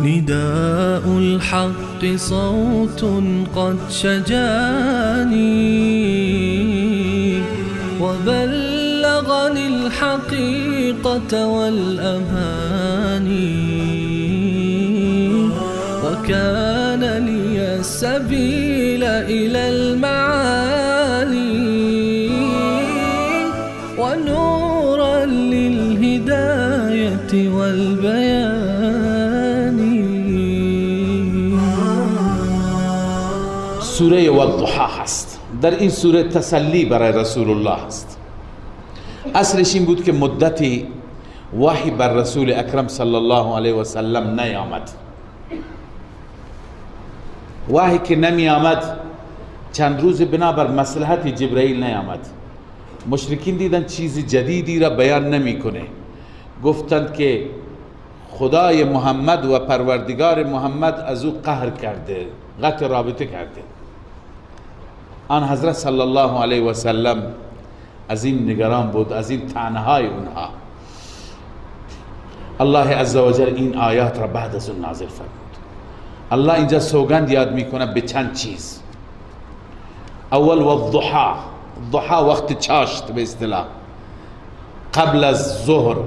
نداء الحق صوت قد شجاني وبلغني الحقيقة والأماني وكان لي السبيل إلى المعالي ونورا للهداية والبيان. سوره والضحا هست. در این سوره تسلی برای رسول الله هست. اصلش این بود که مدتی وحی بر رسول اکرم صلی الله علیه و سلم نیامد. وحی که نمی آمد چند روز بنابر مصلحت جبرئیل نیامد. مشرکین دیدن چیز جدیدی را بیان نمیکنه. گفتند که خدای محمد و پروردگار محمد از او قهر کرده، قطع رابطه کرده. آن حضرت صلی الله علیه و سلم از این نگران بود، از این طعنه‌های اونها. الله عزوجل این آیات را بعد از اون نازل فرمود. الله اینجا سوگند یاد میکنه به چند چیز. اول والضحا، ضحا وقت چاشت به اصطلاح، قبل از ظهر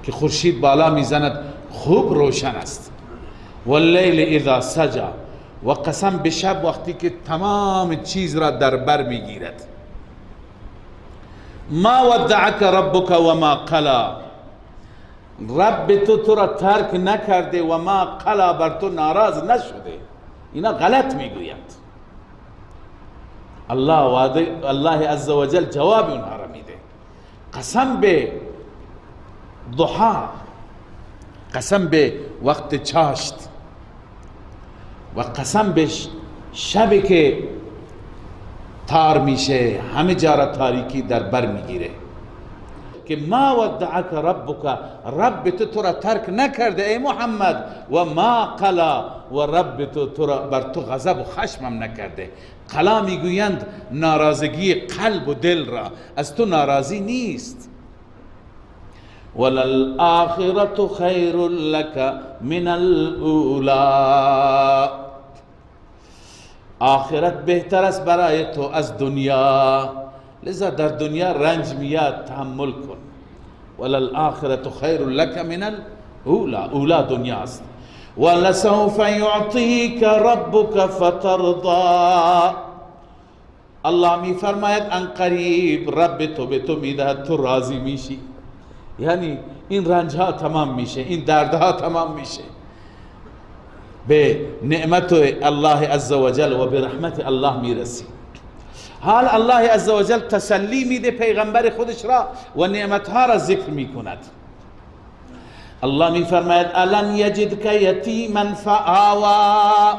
که خورشید بالا میزند خوب روشن است. واللیل اذا سجى، و قسم به شب وقتی که تمام چیز را در بر میگیرد. ما ودعک ربک و ما قلا، رب تو را ترک نکرده و ما قلا، بر تو ناراض نشده. اینا غلط میگویند. الله عزوجل جواب اونها را میده. قسم به ضحا، قسم به وقت چاشت، و قسم به شبی که تار میشه، همه جا را تاریکی در بر میگیره. که ما ودعک ربک، رب تو را ترک نکرده ای محمد، و ما قلا، و رب تو را بر تو غضب و خشمم نکرده. قلا میگویند ناراضگی قلب و دل را، از تو ناراضی نیست. وللآخرة خیر لك من الاولی، آخرت بهتر است برای تو از دنیا، لذا در دنیا رنج میاد تحمل کن. وللآخرة خیر لك من الاولی، اولا دنیا است. ولسوف یعطیک ربک فترضی، الله می فرماید ان قریب رب تو به تو میدهد تو راضی میشی. یعنی این رنج ها تمام میشه، این دردها تمام میشه، به نعمت الله عزوجل و به رحمت الله میرسی. حال الله عزوجل تسلی میده پیغمبر خودش را و نعمتها را ذکر میکند. الله میفرماید الم یجدک یتیما فآوی،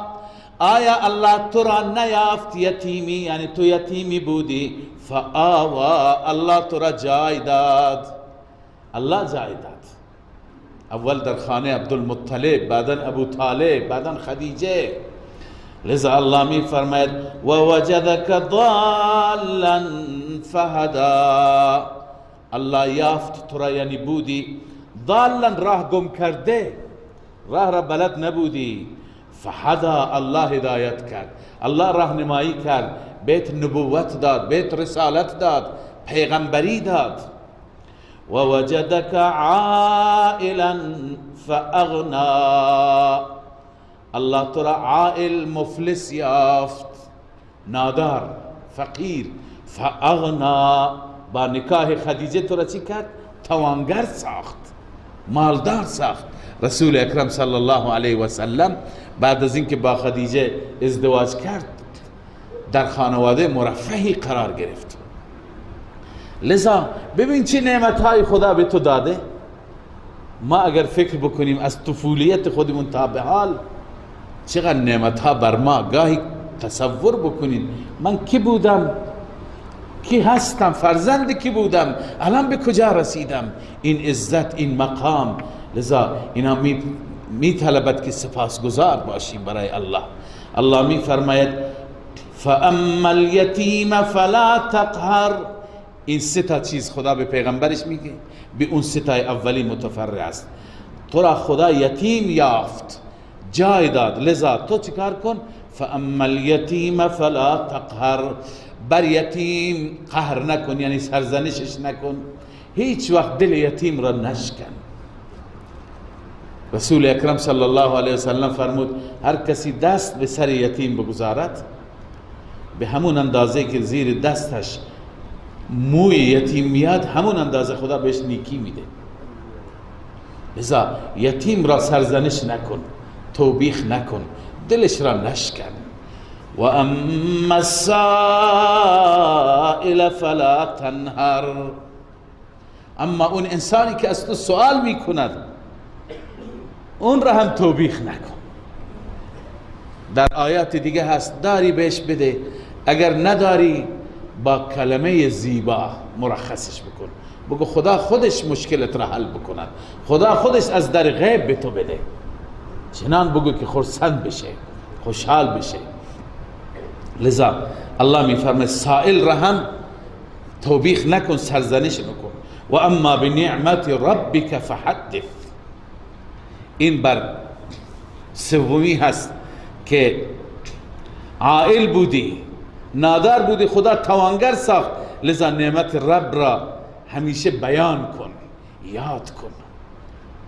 آیا الله تو را نیافت یتیمی، یعنی تو یتیمی بودی، فآوی، الله تو را جای داد. الله جای داد. اول در خانه عبدالمطلب، بعدا ابو طالب، بعدا خدیجه. لذا الله می فرماید و وجدک ضالا فهدا، الله یافت تو را، یعنی بودی ضالا، راه گم کرده، راه را بلد نبودی. فهدا، الله هدایت کرد، الله راهنمایی کرد، بیت نبوت داد، بیت رسالت داد، پیغمبری داد. و وجدک عائلا فاغنا، الله تو را عائل، مفلس یافت، نادار، فقیر. فاغنا، با نکاح خدیجه تو را چی کرد؟ توانگر ساخت، مالدار ساخت. رسول اکرم صلی الله علیه و سلم بعد از اینکه با خدیجه ازدواج کرد در خانواده مرفهی قرار گرفت. لذا ببین چه نعمتهای خدا به تو داده. ما اگر فکر بکنیم از طفولیت خودمون تا به حال چقدر نعمت ها بر ما، گاهی تصور بکنید من کی بودم، کی هستم، فرزند کی بودم، الان به کجا رسیدم. این عزت، این مقام، لذا اینا می طلبد که سپاسگزار باشیم برای الله. الله می فرماید فاما الیتیم فلا تقهر. این سه تا چیز خدا به پیغمبرش میگه، به اون سه تا اولی متفرع است. تو را خدا یتیم یافت، جای داد، لذا تو چیکار کن؟ فاما الیتیم فلا تقهر. بر یتیم قهر نکن، یعنی سرزنشش نکن، هیچ وقت دل یتیم را نشکن. رسول اکرم صلی الله علیه وسلم فرمود هر کسی دست به سر یتیم بگذارد، به همون اندازه که زیر دستش موی یتیم میاد، همون اندازه خدا بهش نیکی میده. لذا یتیم را سرزنش نکن، توبیخ نکن، دلش را نشکن. و اما السائل فلا تنهر. اما اون انسانی که از تو سوال میکند، اون را هم توبیخ نکن. در آیات دیگه هست داری بهش بده، اگر نداری با کلمه زیبا مرخصش بکن، بگو خدا خودش مشکلت را حل بکند، خدا خودش از در غیب به تو بده. چنان بگو که خرسند بشه، خوشحال بشه. لذا الله میفرمه سائل را هم توبیخ نکن، سرزنش نکن. و اما بنعمت ربک فحدث. این بر سومی هست که عائل بودی، نادار بودی، خدا توانگر ساخت، لذا نعمت رب را همیشه بیان کن، یاد کن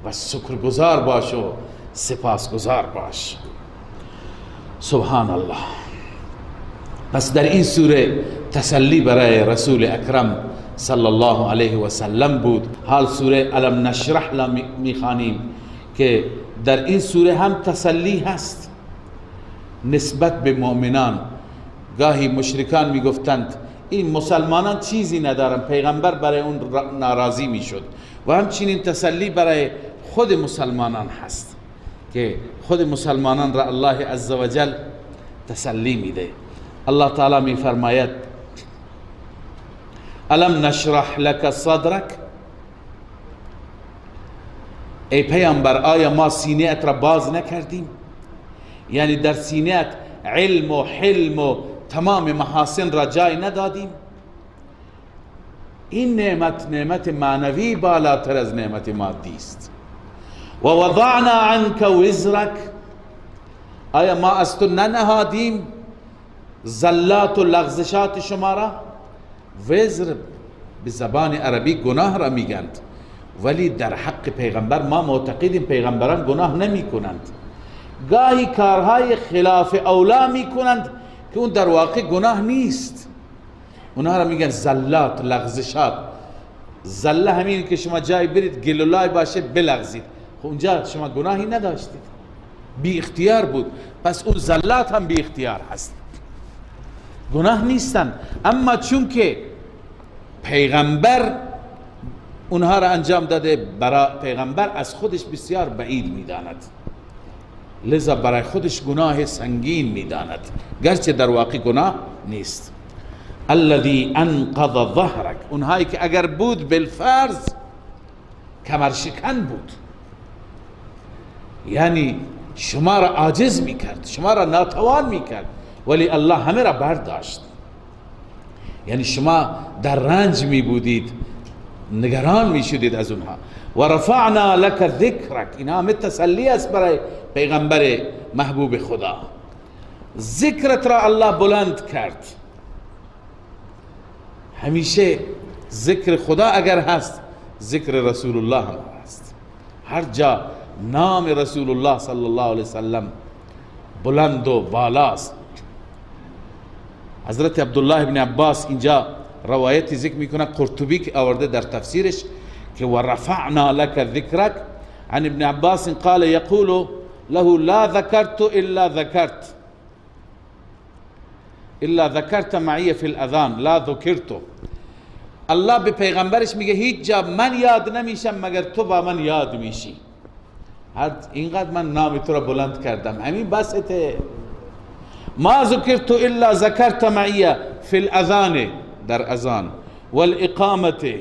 و شکرگزار باش و سپاسگزار باش. سبحان الله. پس در این سوره تسلی برای رسول اکرم صلی الله علیه و سلم بود. حال سوره الم نشرح لا میخوانیم که در این سوره هم تسلی هست نسبت به مؤمنان. گاهی مشرکان میگفتند این مسلمانان چیزی ندارن، پیغمبر برای اون ناراضی میشد. و همچنین تسلی برای خود مسلمانان هست که خود مسلمانان را الله عزوجل تسلی میده. الله تعالی میفرماید الم نشرح لك صدرک. ای پیامبر آیا ما سینه ات را باز نکردیم؟ یعنی در سینه ات علم و حلم و تمام محاسن را جای ندادیم؟ این نعمت معنوی بالاتر از نعمت مادی است. و وضعنا عنك وزرک. آیا ما از تو ننهادیم زلات و لغزشات شما را؟ وزر به زبان عربی گناه را میگند، ولی در حق پیغمبر ما معتقدیم پیغمبران گناه نمی کنند. گاهی کارهای خلاف اولا می کنند که اون در واقع گناه نیست، اونها را میگن زلات، لغزشات. زله همین که شما جای برید گلولای باشه بلغزید، خب اونجا شما گناهی نداشتید، بی اختیار بود. پس اون زلات هم بی اختیار هست، گناه نیستن. اما چون که پیغمبر اونها را انجام داده، برای پیغمبر از خودش بسیار بعید میداند، لذا برای خودش گناه سنگین میداند، گرچه در واقع گناه نیست. الذي انقض ظهرک. اونهایی که اگر بود بالفرض کمرشکن بود، یعنی شما را عاجز میکرد، شما را ناتوان میکرد، ولی الله همه را برداشت. یعنی شما در رنج می بودید، نگران می شدید از اونها. و رفعنا لك ذکرک. این همه تسلی است برای پیغمبر محبوب خدا. ذکرت را الله بلند کرد. همیشه ذکر خدا اگر هست، ذکر رسول الله هم هست. هر جا نام رسول الله صلی الله علیه وسلم بلند و بالاست. حضرت عبدالله ابن عباس اینجا روایتی ذکر میکنه، قرطبی که آورده در تفسیرش که و رفعنا لك ذکرک. عن ابن عباس قال يقول له لا ذكرت الا ذكرت معي في الاذان لا ذكرت. الله به پیغمبرش میگه هیچ جا من یاد نمیشم مگر تو با من یاد میشی. اینقدر من نام تو را بلند کردم، همین بسته. ما ذکرت الا ذکرت معی فی الاذان، در اذان، والاقامه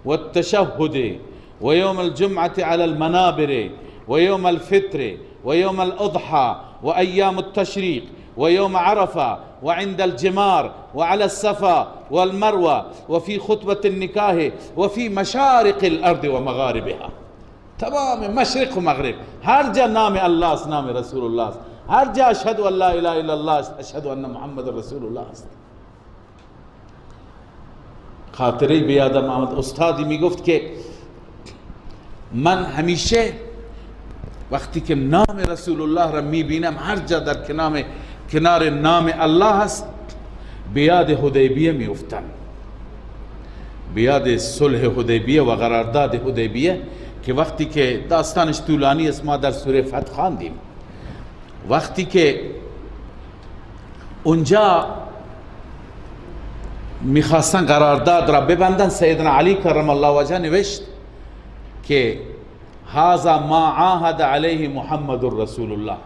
والتشهد ويوم الجمعة على المنابر ويوم الفطر ويوم الأضحى وأيام التشريق ويوم عرفة وعند الجمار وعلى الصفا والمروة وفي خطبة النكاح وفي مشارق الأرض ومغاربها. تمام مشرق و مغرب هر جا نام الله است، نام رسول الله است. هر جا اشهد ان لا اله الا الله است، اشهد ان محمد رسول الله است. خاطره به یادم آمد، استادی میگفت که من همیشه وقتی که نام رسول الله را میبینم هر جا در کنار نام الله هست به یاد حدیبیه میافتم، به یاد صلح حدیبیه و قرارداد حدیبیه که وقتی که داستانش طولانی است، ما در سوره فتح خواندیم. وقتی که اونجا میخواستن قرارداد را ببندن، سیدنا علی کرم الله وجهه نوشت که هذا ما عاهد علیه محمد رسول الله،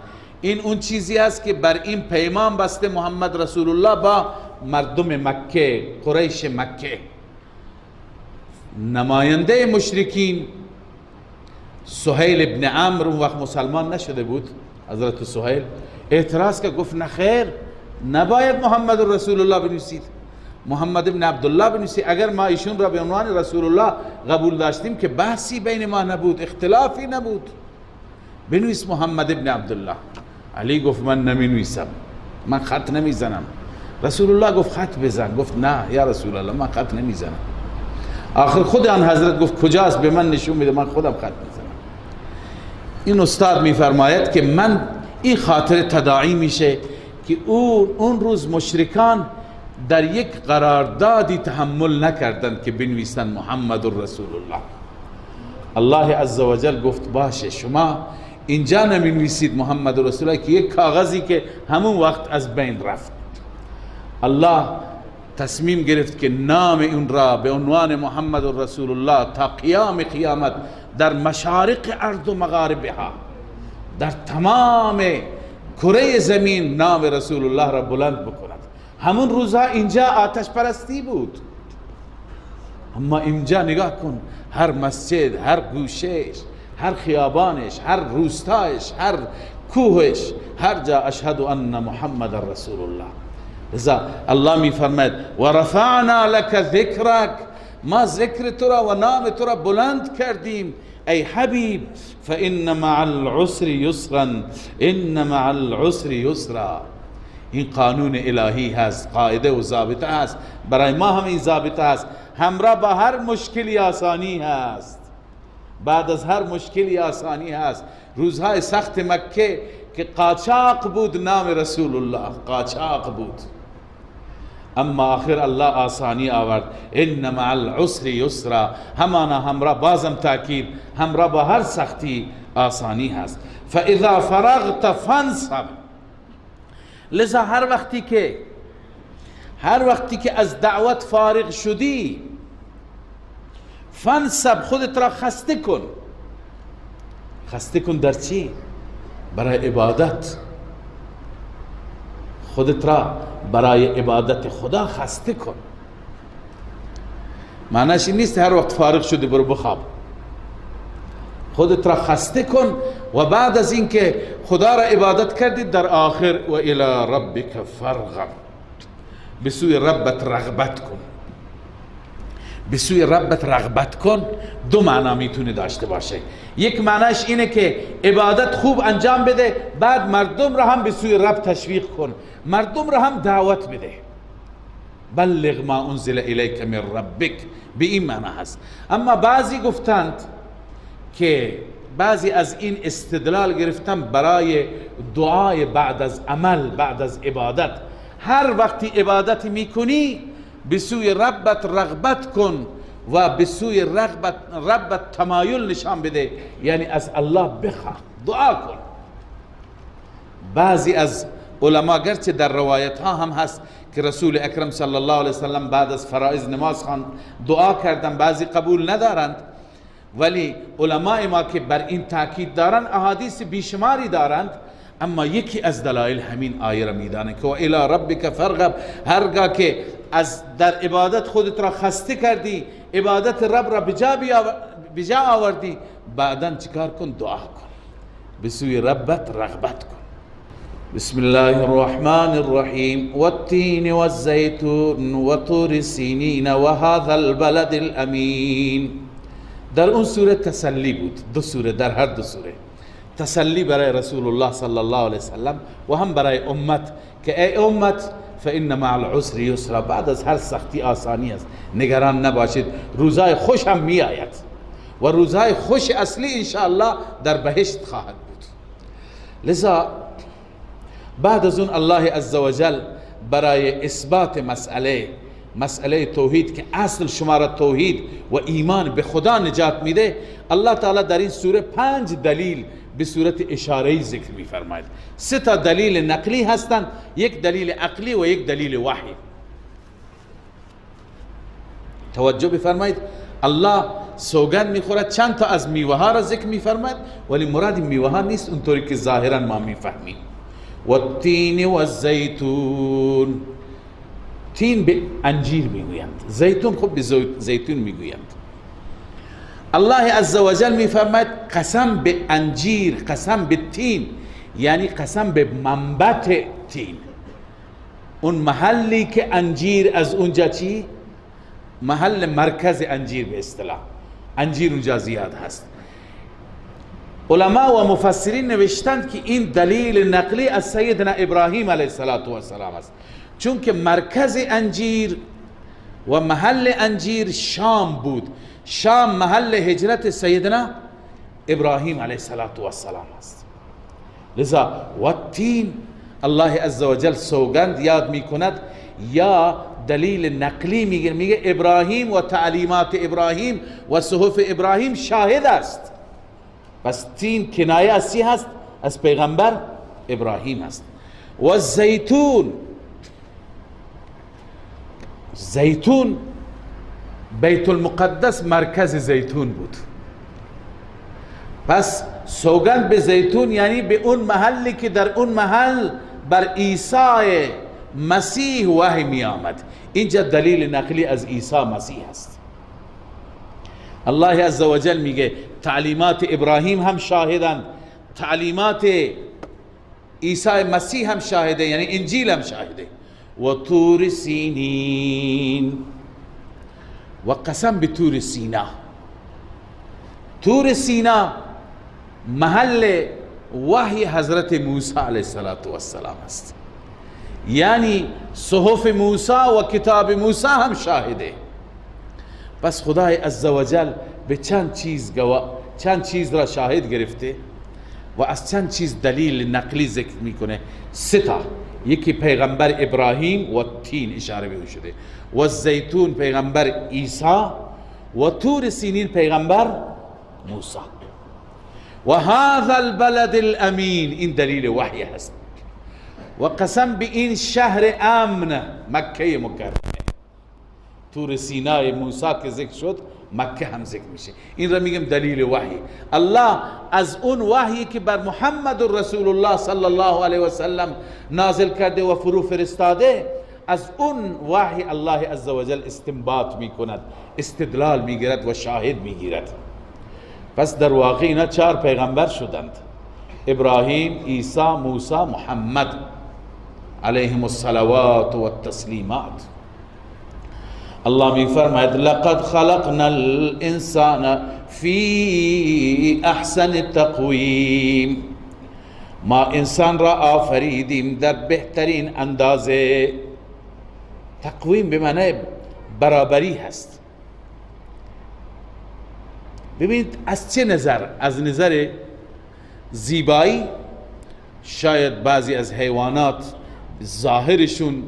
این اون چیزی است که بر این پیمان بسته محمد رسول الله با مردم مکه، قریش مکه. نماینده مشرکین سهیل ابن عمرو اون وقت مسلمان نشده بود، حضرت سهیل اعتراض که گفت نخیر، نباید محمد رسول الله بنویسید، محمد ابن عبدالله بنویسید. اگر ما ایشون را به عنوان رسول الله قبول داشتیم که بحثی بین ما نبود، اختلافی نبود، بنویس محمد ابن عبدالله. علی گفت من نمی نویسم، من خط نمی زنم. رسول الله گفت خط بزن، گفت نه یا رسول الله من خط نمی زنم. آخر خود آن حضرت گفت کجاست، به من نشون میده، من خودم خط میزنم. این استاد میفرماید که من این خاطر تداعی میشه که اون روز مشرکان در یک قراردادی تحمل نکردند که بنویسن محمد رسول الله. الله عزوجل گفت باشه شما اینجا نمی نویسید محمد رسول الله، که یک کاغذی که همون وقت از بین رفت. الله تصمیم گرفت که نام اون را به عنوان محمد رسول الله تا قیام قیامت در مشارق ارض و مغاربها، در تمام کره زمین نام رسول الله را بلند بکند. همون روزها اینجا آتش پرستی بود، اما اینجا نگاه کن، هر مسجد، هر گوشهش، هر خیابانش، هر روستایش، هر کوهش، هر جا اشهد ان محمد رسول الله. لذا الله می فرماید و رفعنا لك ذکرک، ما ذکر تو را و نام تو را بلند کردیم ای حبیب. فان مع العسر یسرا، ان مع العسر یسرا. این قانون الهی هست، قاعده و ضابطه هست، برای ما هم این ضابطه هست. همراه با هر مشکلی آسانی هست، بعد از هر مشکلی آسانی هست. روزهای سخت مکه که قاچاق بود نام رسول الله، قاچاق بود، اما آخر الله آسانی آورد. ان مع العسر یسرا، همانا همراه، بازم تاکید، همراه با هر سختی آسانی هست. فاذا فرغت فانصب، لذا هر وقتی که از دعوت فارغ شدی، فانصب، خودت را خسته کن. خسته کن در چی؟ برای عبادت. خودت را برای عبادت خدا خسته کن. معنیش این نیست هر وقت فارغ شدی برو بخواب. خودت را خسته کن و بعد از اینکه خدا را عبادت کردی، در آخر و الی ربک فرغب، به سوی ربت رغبت کن. به سوی ربت رغبت کن دو معنا میتونه داشته باشه. یک معناش اینه که عبادت خوب انجام بده، بعد مردم را هم به سوی رب تشویق کن، مردم را هم دعوت بده. بلغ ما انزل الیک من ربک، به این معنا هست. اما بعضی گفتند که بعضی از این استدلال گرفتن برای دعای بعد از عمل، بعد از عبادت. هر وقتی عبادت میکنی به سوی ربت رغبت کن و به سوی ربت تمایل نشان بده، یعنی از الله بخواه، دعا کن. بعضی از علما گرچه در روایت ها هم هست که رسول اکرم صلی الله علیه وسلم بعد از فرائض نماز خوان دعا کردن، بعضی قبول ندارند، ولی علماء ما که بر این تاکید دارند احادیث بیشماری دارند، اما یکی از دلایل همین آیه را میدانه که و الی ربک فرغب، هرگاه که از در عبادت خودت را خسته کردی، عبادت رب را بجا آوردی، بعداً چیکار کن؟ دعا کن، به سوی ربت رغبت کن. بسم الله الرحمن الرحیم والتین والزیتون وطور سینین وهذا البلد الامین. در اون سوره تسلی بود، دو سوره، در هر دو سوره تسلی برای رسول الله صلی الله علیه وسلم و هم برای امت که ای امت فإن مع العسر یسرا، بعد از هر سختی آسانی است، نگران نباشید، روزای خوش هم می آید و روزهای خوش اصلی انشاءالله در بهشت خواهد بود. لذا بعد از اون الله عزوجل برای اثبات مسئله توحید که اصل شما را توحید و ایمان به خدا نجات میده، الله تعالی در این سوره 5 دلیل به صورت اشاره‌ای ذکر می‌فرماید. 3 تا دلیل نقلی هستند، یک دلیل عقلی و یک دلیل وحی. توجه بفرمایید، الله سوگند میخورد چند تا از میوه ها را ذکر می‌فرماید، ولی مراد این میوه ها نیست اونطوری که ظاهرا ما میفهمیم. والتین والزیتون، تین به انجیر میگویند، زیتون خب به زیتون میگویند. الله عزوجل میفرماید قسم به انجیر، قسم به تین، یعنی قسم به منبت تین، اون محلی که انجیر از اونجا چی؟ محل مرکز انجیر به اصطلاح، انجیر اونجا زیاد هست. علما و مفسرین نوشتند که این دلیل نقلی از سیدنا ابراهیم علیه السلام است، چون که مرکز انجیر و محل انجیر شام بود، شام محل هجرت سیدنا ابراهیم علیه السلام است. لذا والتین، الله عزوجل سوگند یاد میکند یا دلیل نقلی میگه ابراهیم و تعلیمات ابراهیم و صحف ابراهیم شاهد است. پس تین کنایه از چی هست؟ از پیغمبر ابراهیم است. و زیتون، زیتون بیت المقدس مرکز زیتون بود، پس سوگند به زیتون یعنی به اون محلی که در اون محل بر عیسی مسیح وحی می آمد. اینجا دلیل نقلی از عیسی مسیح است. الله عزوجل میگه تعلیمات ابراهیم هم شاهدند، تعلیمات عیسی مسیح هم شاهده، یعنی انجیل هم شاهده. و طور سینین، و قسم به طور سینا، طور سینا محل وحی حضرت موسی علیه السلام است، یعنی صحف موسی و کتاب موسی هم شاهده. پس خدای عزوجل به چند چیز را شاهد گرفته و از چند چیز دلیل نقلی ذکر میکنه. 3 تا، یکی پیغمبر ابراهیم و تین اشاره به شده، و زیتون پیغمبر عیسی و طور سینین پیغمبر موسی. و هذا البلد الامین، این دلیل وحی هست. و قسم به این شهر امن، مکه مکرمه. طور سینای موسی که ذکر شد، مکه هم ذکر میشه. این را میگم دلیل وحی. الله از اون وحی که بر محمد رسول الله صلی الله علیه و سلم نازل کرده و فرو فرستاده، از اون وحی الله عزوجل استنباط میکند، استدلال میگیرد و شاهد میگیرد. پس در واقع اینا 4 پیغمبر شدند: ابراهیم، عیسی، موسی، محمد علیهم الصلوات و التسلیمات. الله می فرماید لقد خلقنا الانسان فی احسن تقویم، ما انسان را آفریدیم در بهترین اندازه. تقویم به معنی برابری هست. ببینید از چه نظر؟ از نظر زیبایی، شاید بعضی از حیوانات ظاهرشون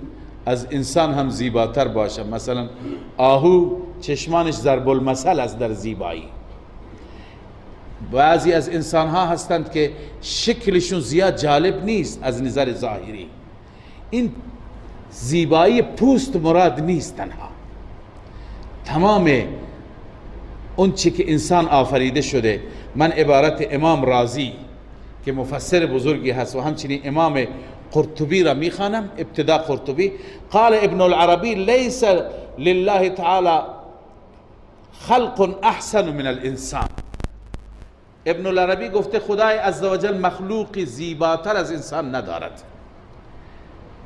از انسان هم زیباتر باشه، مثلا آهو چشمانش ضرب المثل است در زیبایی. بعضی از انسان ها هستند که شکلشون زیاد جالب نیست از نظر ظاهری، این زیبایی پوست مراد نیست تنها، تمام اون چی که انسان آفریده شده. من عبارت امام رازی که مفسر بزرگی هست و همچنین امام قرطبی را میخوانم. ابتدا قرطبی قال ابن العربی لیس لله تعالی خلق احسن من الانسان. ابن العربی گفته خدای عزوجل مخلوقی زیباتر از انسان ندارد،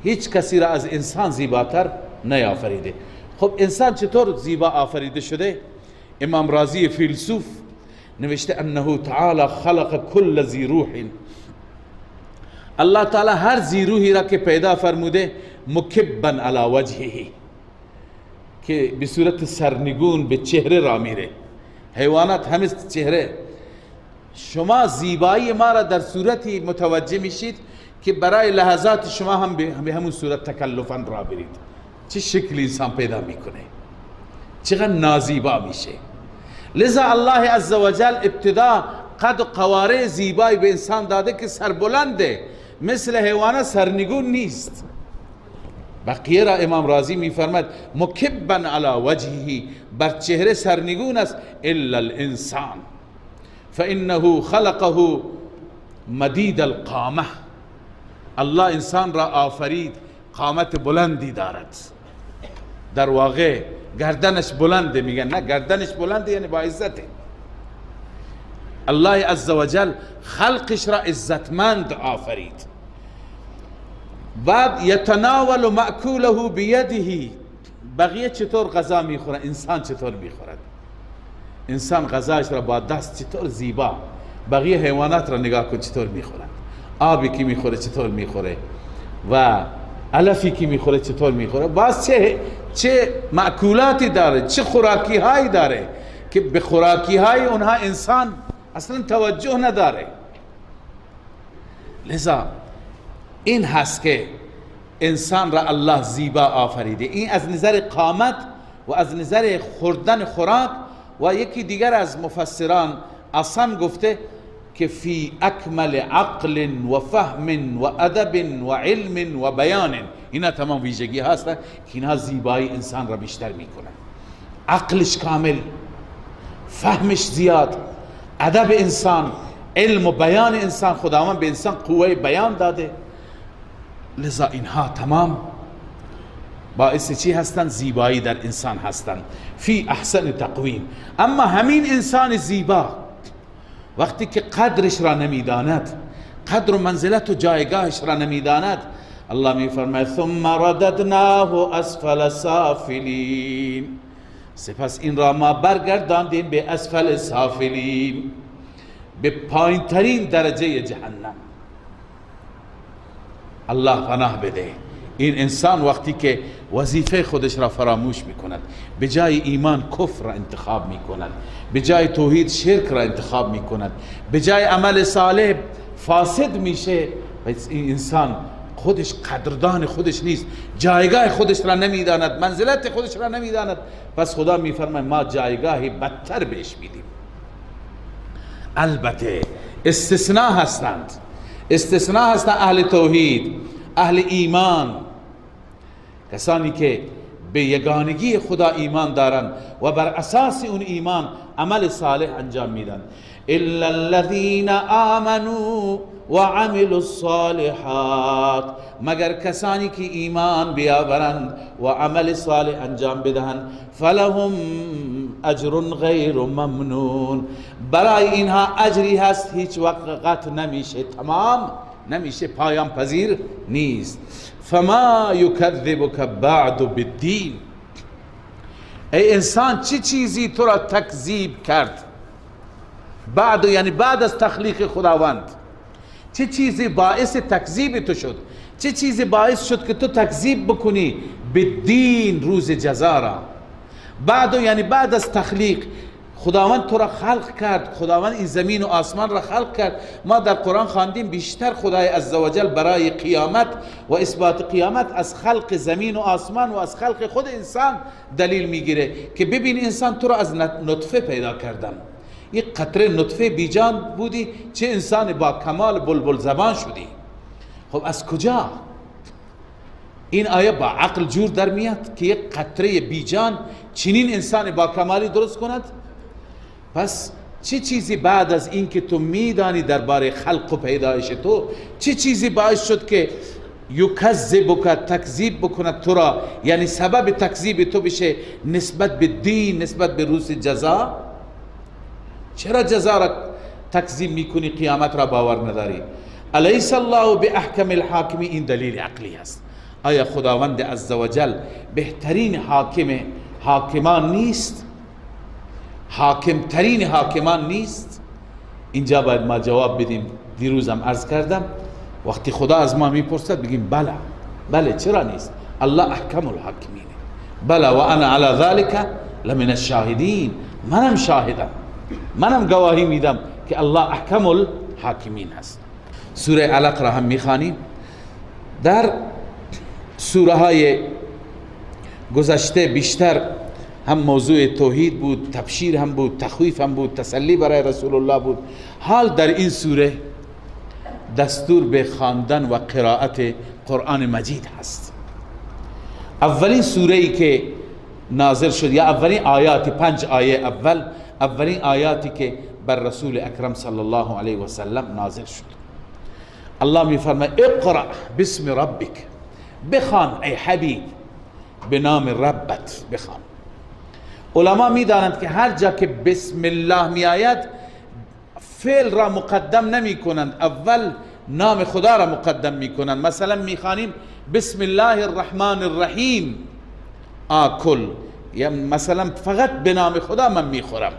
هیچ کسی را از انسان زیباتر نیافریده. خب انسان چطور زیبا آفریده شده؟ امام رازی فیلسوف نوشته انه تعالی خلق کل ذی روح، الله تعالی هر ذی روحی را که پیدا فرموده مکبا علی وجهه، که به صورت سرنگون به چهره را میره. حیوانات همه چهره. شما زیبایی ما را در صورتی متوجه میشید که برای لحظات شما هم به همون صورت تکلفاً را برید. چه شکلی انسان پیدا میکنه، چقدر نازیبا میشه. لذا الله عزوجل ابتدا قد و قواره زیبایی به انسان داده که سربلنده، مثل حیوانات سرنگون نیست. بقیه را امام رازی میفرماد مکبا علی وجهه، بر چهره سرنگون است. الا الانسان فانه خلقه مدید القامه، الله انسان را آفرید قامت بلندی دارد. در واقع گردنش بلنده، میگن نه گردنش بلنده یعنی با عزته. الله عزوجل خلقش را عزتمند آفرید. بعد یتناول مأکوله بیده، بقیه چطور غذا میخورن، انسان چطور میخورد؟ انسان غذاش را با دست چطور زیبا، بقیه حیوانات را نگاه کن چطور میخورن. آبی که میخوره چطور میخوره و علفی که میخوره چطور میخوره. باز چه مأکولاتی داره، چه خوراکی هایی داره که به خوراکی های اونها انسان اصلا توجه نداره. لذا این هست که انسان را الله زیبا آفریده. این از نظر قامت و از نظر خوردن خوراک. و یکی دیگر از مفسران اصلا گفته که فی اکمل عقل و فهم و ادب و علم و بیان، اینا تمام ویژگی هست که اینها زیبایی انسان را بیشتر میکنن. عقلش کامل، فهمش زیاد، ادب انسان، علم و بیان انسان، خداوند به انسان قوه بیان داده. لذا اینها تمام باعث چی هستند؟ زیبایی در انسان هستند. فی احسن تقویم. اما همین انسان زیبا وقتی که قدرش را نمیداند، قدر و منزلت و جایگاهش را نمیداند، الله میفرماید ثم رددناه اسفل سافلین، سپس این را ما برگرداندیم به اسفل سافلین، به پایین ترین درجه جهنم. الله پناه بده. این انسان وقتی که وظیفه خودش را فراموش میکند، به جای ایمان کفر را انتخاب میکند، به جای توحید شرک را انتخاب میکند، به جای عمل صالح فاسد میشه، این انسان خودش قدردان خودش نیست، جایگاه خودش را نمیداند، منزلت خودش را نمیداند. پس خدا میفرماید ما جایگاهی بدتر بهش میدیم. البته استثناء هستند اهل توحید، اهل ایمان، کسانی که به یگانگی خدا ایمان دارند و بر اساس اون ایمان عمل صالح انجام میدن. الا الذين آمنوا وعملوا الصالحات، مگر کسانی که ایمان بیاورند و عمل صالح انجام بدهند، فلهم اجر غیر ممنون، برای اینها اجری هست هیچ وقت قطع نمیشه، تمام نمیشه، پایان پذیر نیست. فما یکذبک بعد بالدین، ای انسان چه چیزی تو را تکذیب کرد؟ بعد یعنی بعد از تخلیق خداوند، چه چیزی باعث تکذیب تو شد؟ چه چیزی باعث شد که تو تکذیب بکنی بالدین، روز جزا را؟ بعد یعنی بعد از تخلیق، خداوند تو را خلق کرد، خداوند این زمین و آسمان را خلق کرد. ما در قرآن خواندیم بیشتر خدای عزوجل برای قیامت و اثبات قیامت از خلق زمین و آسمان و از خلق خود انسان دلیل میگیره که ببین انسان تو را از نطفه پیدا کردم، یک قطره نطفه بیجان بودی، چه انسان با کمال بلبل زبان شدی. خب از کجا؟ این آیه با عقل جور در میاد که یک قطره بیجان چنین انسان با کمالی درست کند؟ پس چه چیزی بعد از این که تو میدانی درباره خلق و پیدایش تو، چه چیزی باعث شد که یکذبک، تکذیب بکند تو را، یعنی سبب تکذیب تو بشه نسبت به دین، نسبت به روز جزا؟ چرا جزا را تکذیب میکنی، قیامت را باور نداری؟ الیس الله باحکم الحاکمین، این دلیل عقلی است. آیا خداوند عزوجل بهترین حاکمان نیست؟ حاکم ترین حاکمان نیست؟ اینجا باید ما جواب بدیم. دیروزم عرض کردم وقتی خدا از ما میپرسد بگیم بله چرا نیست؟ الله احکم الحاکمین. بله و انا علی ذلك لمن الشاهدین، منم شاهدم، منم گواهی میدم که الله احکم الحاکمین هست. سوره علق را هم میخوانیم. در سوره های گذشته بیشتر هم موضوع توحید بود، تبشیر هم بود، تخویف هم بود، تسلی برای رسول الله بود. حال در این سوره دستور به خواندن و قرائت قرآن مجید هست. اولین سوره ای که نازل شد، یا اولین آیات 5 آیه اولین آیاتی که بر رسول اکرم صلی الله علیه و سلم نازل شد، الله می فرماید اقرأ باسم ربک، بخوان ای حبیب به نام ربت بخوان. علما می دانند که هر جا که بسم الله می آید فعل را مقدم نمی کنند، اول نام خدا را مقدم می کنند. مثلا می خوانیم بسم الله الرحمن الرحیم آکل، یا مثلا فقط به نام خدا من می خورم.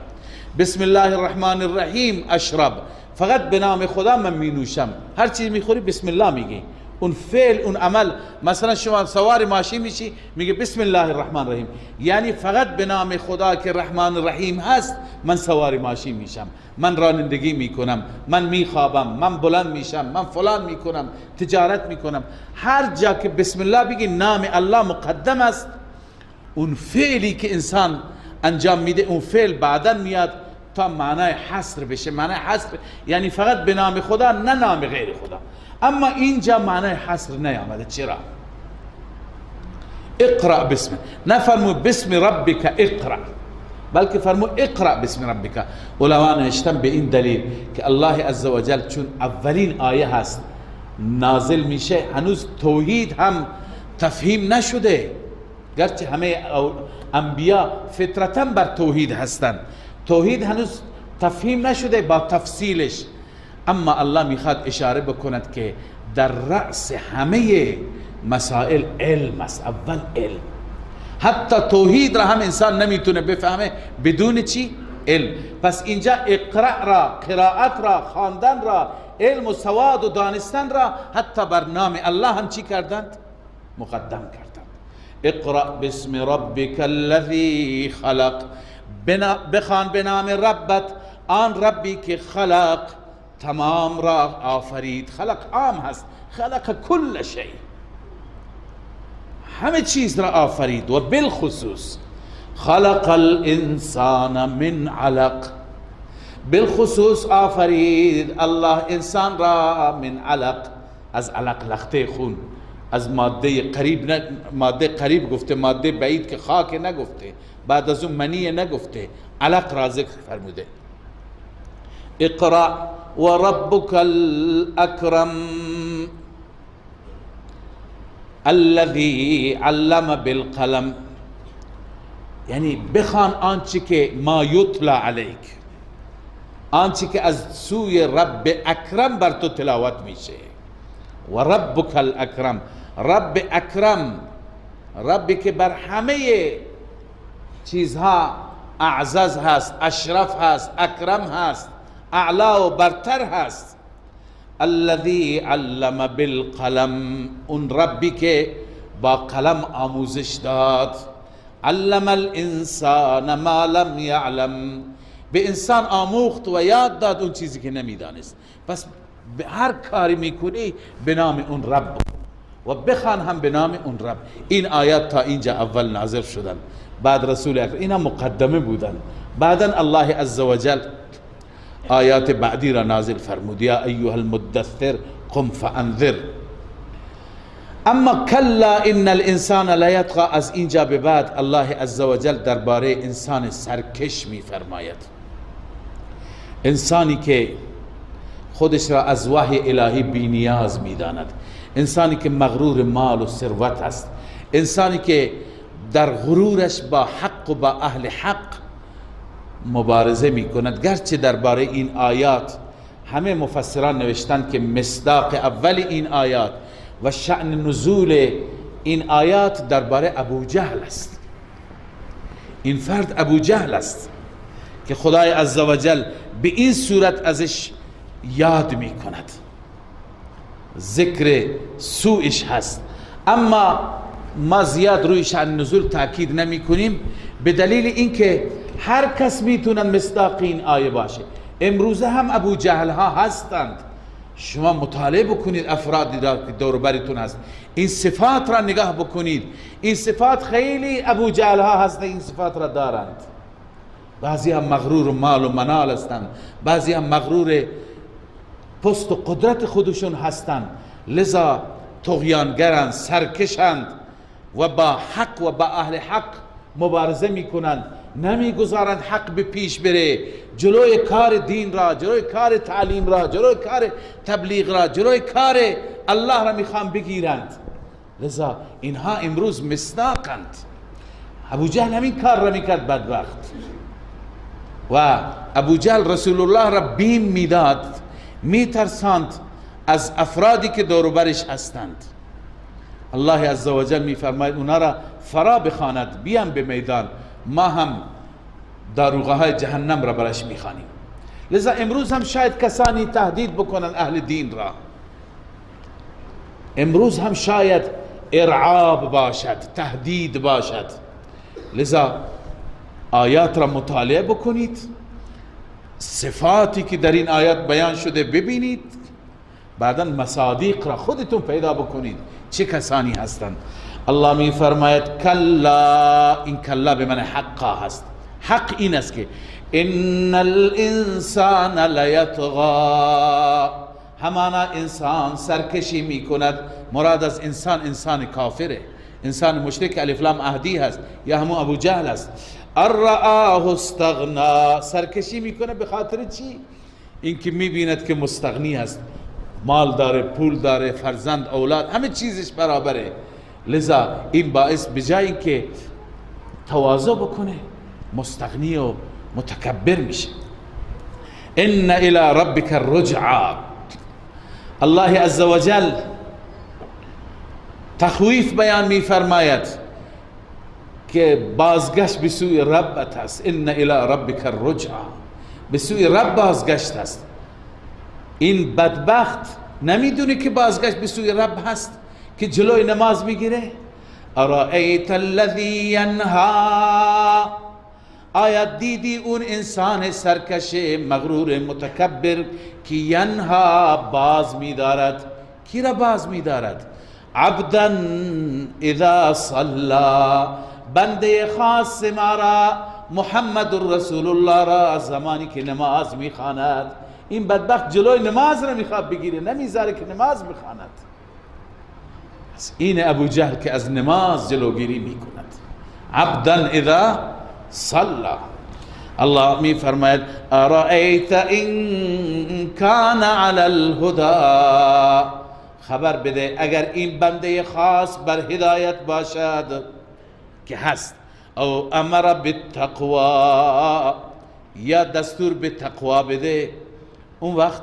بسم الله الرحمن الرحیم اشرب، فقط به نام خدا من می نوشم. هر چیز می خوری بسم الله میگی. اون فعل، اون عمل، مثلا شما سوار ماشین میشی میگه بسم الله الرحمن الرحیم، یعنی فقط به نام خدا که رحمان الرحیم هست من سوار ماشین میشم، من رانندگی میکنم، من میخوابم، من بلند میشم، من فلان میکنم، تجارت میکنم. هر جا که بسم الله بگی نام الله مقدم است. اون فعلی که انسان انجام میده اون فعل بعدا میاد تا معنای حصر بشه. معنای حصر یعنی فقط به نام خدا، نه نام غیر خدا. اما اینجا معنای حصر نیامده. چرا؟ اقرأ بسم، نفرمو بسم ربک اقرأ، بلکه فرمو اقرأ بسم ربک. علما نوشتن به این دلیل که الله عزوجل چون اولین آیه هست نازل میشه، هنوز توحید هم تفهیم نشده، گرچه همه انبیا فطرتا بر توحید هستند، توحید هنوز تفهیم نشده با تفصیلش. اما الله میخواد اشاره بکند که در رأس همه مسائل علم است. اول علم. حتی توحید را هم انسان نمیتونه بفهمه بدون چی؟ علم. پس اینجا اقرأ را، قرائت را، خواندن را، علم و سواد و دانستن را حتی بر نام الله هم چی کردند؟ مقدم کردند. اقرأ باسم ربک الذی خلق، بخوان به نام ربت، آن ربی که خلق، تمام را آفرید. خلق عام هست، خلق کل شیء، همه چیز را آفرید. و بالخصوص خلق الانسان من علق، بالخصوص آفرید الله انسان را من علق، از علق لخته خون، از ماده قریب ماده قریب گفته، ماده بعید که خاک نگفته، بعد از اون منی نگفته، علق را ذکر فرموده. اقرأ و ربک الاکرم الذی علم بالقلم، یعنی بخوان آنچه که ما یتلا علیک، آنچه که از سوی رب اکرم بر تو تلاوت میشه. و ربک الاکرم، رب اکرم، ربی که بر همه چیزها اعزز هست، اشرف هست، اکرم هست، اعلا و برتر هست. الذی علم بالقلم، اون ربی که با قلم آموزش داد. علم الانسان ما لم یعلم، به انسان آموخت و یاد داد اون چیزی که نمیدانست. پس به هر کاری میکنی به نام اون رب و بخوان هم به نام اون رب. این آیات تا اینجا اول نازل شدن، بعد رسول اکرم، اینا مقدمه بودن. بعدا الله عزوجل آیات بعدی را نازل فرمود. یا ایها المدثر قم فانذر. اما کلا ان الانسان لیطغی، از اینجا به بعد الله عزوجل درباره انسان سرکش می فرماید، انسانی که خودش را از وحی الهی بی نیاز می داند، انسانی که مغرور مال و ثروت است، انسانی که در غرورش با حق و با اهل حق مبارزه می کند. گرچه درباره این آیات همه مفسران نوشتند که مصداق اول این آیات و شأن نزول این آیات درباره ابو جهل است. این فرد ابو جهل است که خدای عزوجل به این صورت ازش یاد می کند، ذکر سوءش هست. اما ما زیاد روی شأن نزول تاکید نمی کنیم به دلیل اینکه هر کس میتونن مصداق این آیه باشه. امروزه هم ابو جهل ها هستند. شما مطالعه بکنید افرادی را که دور برتون هست، این صفات را نگاه بکنید، این صفات خیلی ابو جهل ها هستند، این صفات را دارند. بعضی هم مغرور مال و منال هستند، بعضی هم مغرور پست و قدرت خودشون هستند، لذا طغیانگرند، سرکشند و با حق و با اهل حق مبارزه میکنند، نمیگذارند حق به پیش بره، جلوی کار دین را، جلوی کار تعلیم را، جلوی کار تبلیغ را، جلوی کار الله را میخوان بگیرند. لذا اینها امروز مصداقند. ابو جهل همین کار را میکرد بدبخت، و ابو جهل رسول الله را بیم میداد، میترساند از افرادی که دور و برش هستند. الله عزوجل میفرماید اونا را فرا بخواند، بیان به میدان، ما هم داروغه های جهنم را برش میخوانیم. لذا امروز هم شاید کسانی تهدید بکنن اهل دین را، امروز هم شاید ارعاب باشد، تهدید باشد. لذا آیات را مطالعه بکنید، صفاتی که در این آیات بیان شده ببینید، بعدا مصادیق را خودتون پیدا بکنید چه کسانی هستند. الله می فرماید کلا، این کلا به معنی حقا هست. حق این است که ان الانسان لیطغی، همانا انسان سرکشی می کند. مراد از انسان انسان کافره، انسان مشرک الف لام اهدی هست، یا همون ابو جهل است. الرآه استغنا، سرکشی میکنه به خاطر چی؟ اینکه میبیند که مستغنی است، مال داره، پول داره، فرزند، اولاد، همه چیزش برابره. لذا این باعث بجای اینکه تواضع بکنه مستغنی و متکبر میشه. ان الى ربک الرجعى، الله عزوجل تخویف بیان میفرماید که بازگشت به سوی ربت است. ان الى ربک الرجعى، به سوی رب بازگشت است. این بدبخت نمیدونه که بازگشت به سوی رب هست که جلوی نماز میگیره. ارائیت الذی ینها، آیا دیدی اون انسان سرکش مغرور متکبر که ینها باز میدارد؟ کی را باز میدارد؟ عبدا اذا صلا، بنده خاص ما را، محمد رسول الله را، زمانی که نماز میخواند. این بدبخت جلوی نماز را میخواد بگیره، نمیذاره که نماز میخواند. این ابو جهل که از نماز جلوگیری میکند. عبدا اذا صلا. الله میفرماید ارائیت ان کان علی الهدى، خبر بده اگر این بنده خاص بر هدایت باشد که هست، او امر بالتقوا، یا دستور به تقوا بده، اون وقت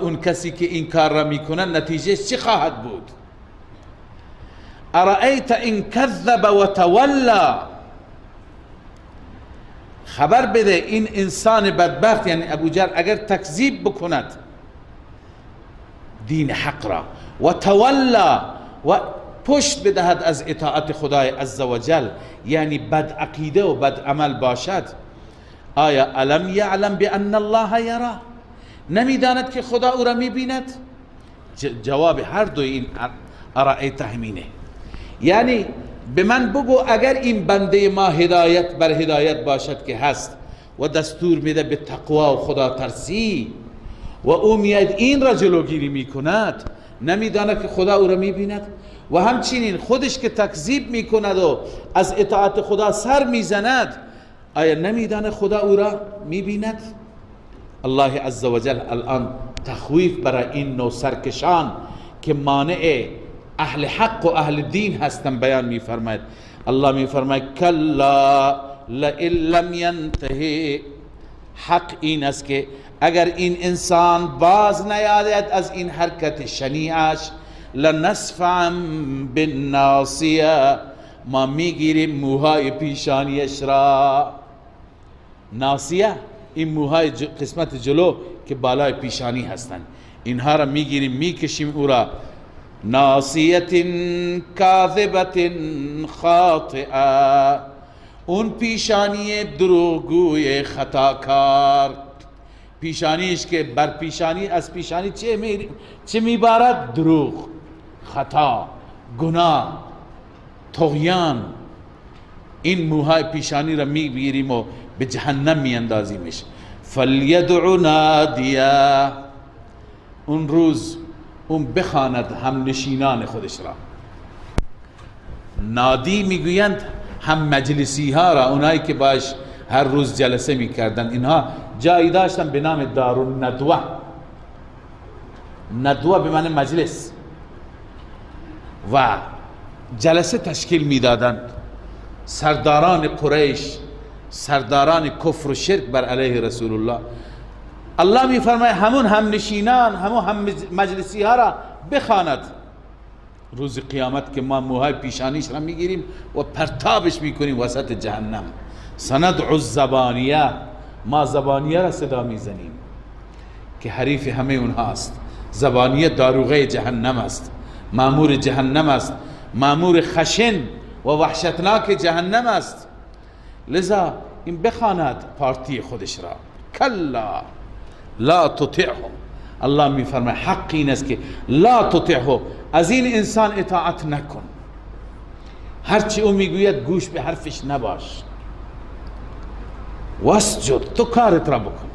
اون کسی که این کار را میکنه نتیجه چی خواهد بود؟ ارائیت ان کذب و تولا، خبر بده این انسان بدبخت یعنی ابو جهل اگر تکذیب بکند دین حق را و تولا و پشت بدهد از اطاعت خدای عزوجل، یعنی بد عقیده و بد عمل باشد، آیا الم یعلم بان الله یرا، نمیداند که خدا او را میبیند؟ جواب هر دو این ارائیت همینه. یعنی به من بگو اگر این بنده ما هدایت بر هدایت باشد که هست و دستور میده به تقوا و خدا ترسی و او میاد این را جلوگیری میکند، نمیداند که خدا او را میبیند؟ و همچنین خودش که تکذیب میکند و از اطاعت خدا سر میزند، آیا نمیداند خدا او را میبیند؟ الله عزوجل الان تخویف برای این نوع سرکشان که مانع اهل حق و اهل دین هستن بیان میفرماید. الله میفرماید کلا لئن لم ینتهی، حق این است که اگر این انسان باز نیاید از این حرکت شنیعش، لنصفعا بالناصیه، ما میگیریم موهای پیشانیش را. ناصیه این موهای قسمت جلو که بالای پیشانی هستند، اینها را میگیریم میکشیم او را. ناصیت کاذبت خاطئه، اون پیشانی دروغگوی خطاکار، پیشانیش که بر پیشانی از پیشانی چه میبارد؟ دروغ، خطا، گناه، طغیان. این موهای پیشانی را میگیریم و به جهنم میاندازیمش. فلیدع نادیه، اون روز اون بخواند هم نشینان خودش را. نادی میگویند هم مجلسی ها را، اونایی که باش هر روز جلسه میکردن. اینها جایی داشتن به نام دارالندوه. ندوه به معنی مجلس، و جلسه تشکیل میدادند. سرداران قریش، سرداران کفر و شرک بر علیه رسول الله. الله میفرماید همون هم نشینان، همون هم مجلسی ها را بخواند روز قیامت که ما موهای پیشانیش را میگیریم و پرتابش میکنیم وسط جهنم. سندع الزبانیه، ما زبانیه را صدا میزنیم که حریف همه اونها است. زبانیه داروغه جهنم است، مامور جهنم است، مامور خشن و وحشتناک جهنم است. لذا این بخواند پارتی خودش را. کلا لا تطعه، الله میفرماید حق این است که لا تطعه، از این انسان اطاعت نکن. هرچی او میگوید گوش به حرفش نباش. واسجد، تو کارت را بکن.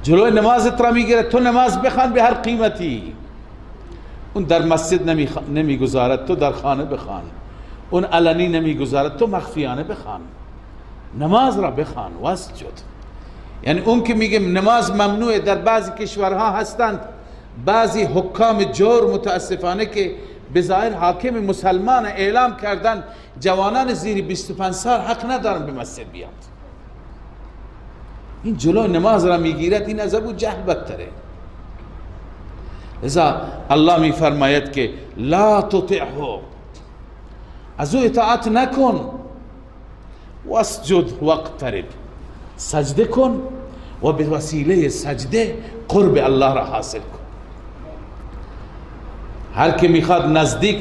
جلوی نمازت را میگیره، تو نماز بخوان به هر قیمتی. اون در مسجد نمیگذارد، تو در خانه بخوان. اون علنی نمیگذارد، تو مخفیانه بخوان. نماز را بخوان. واسجد یعنی اون که میگه نماز ممنوعه. در بعضی کشورها هستند بعضی حکام جور متاسفانه که بظاهر حاکم مسلمان اعلام کردن جوانان زیر 25 سال حق ندارن به مسجد بیاد. این جلو نماز را میگیرد، این از ابو جهل بدتره. لذا الله میفرماید که لا تطعه، از او اطاعت نکن. واسجد واقترب، سجده کن و به وسیله سجده قرب الله را حاصل کن. هر که میخواد نزدیک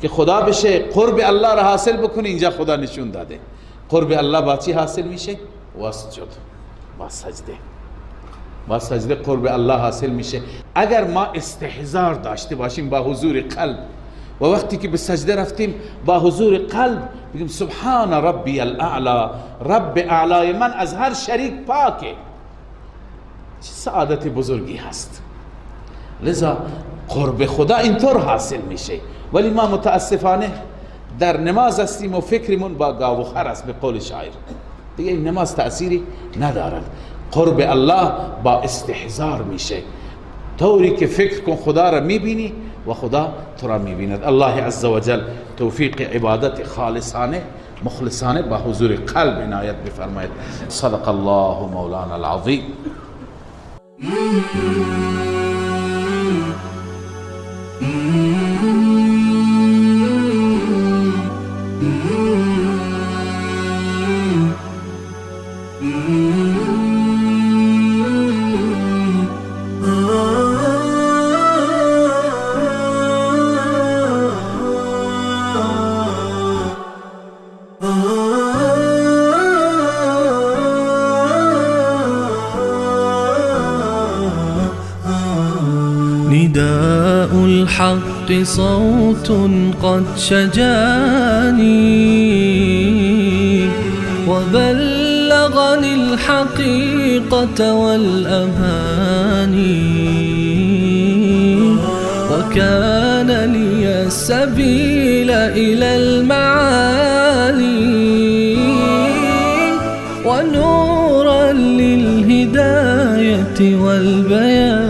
که خدا بشه، قرب الله را حاصل بکنه. اینجا خدا نشون داده قرب الله با چی حاصل میشه؟ واسجد، با سجده. با سجده قرب الله حاصل میشه. اگر ما استحضار داشته باشیم با حضور قلب، و وقتی که به سجده رفتیم با حضور قلب بگیم سبحان ربی الاعلا، رب اعلای من از هر شریک پاکه، چه سعادت بزرگی هست. لذا قرب خدا اینطور حاصل میشه. ولی ما متاسفانه در نماز هستیم و فکرمون با گاو و خر است، به قول شاعر. دیگه این نماز تأثیری ندارد. قرب الله با استحضار میشه، طوری که فکر کن خدا را میبینی و خدا تو را میبیند. الله عزوجل توفیق عبادت خالصانه مخلصانه با حضور قلب عنایت بفرماید. صدق الله مولانا العظیم. نداء الحق صوت قد شجاني وبلغني الحقيقة والأماني، كان لي السبيل إلى المعالي ونورا للهداية والبيان.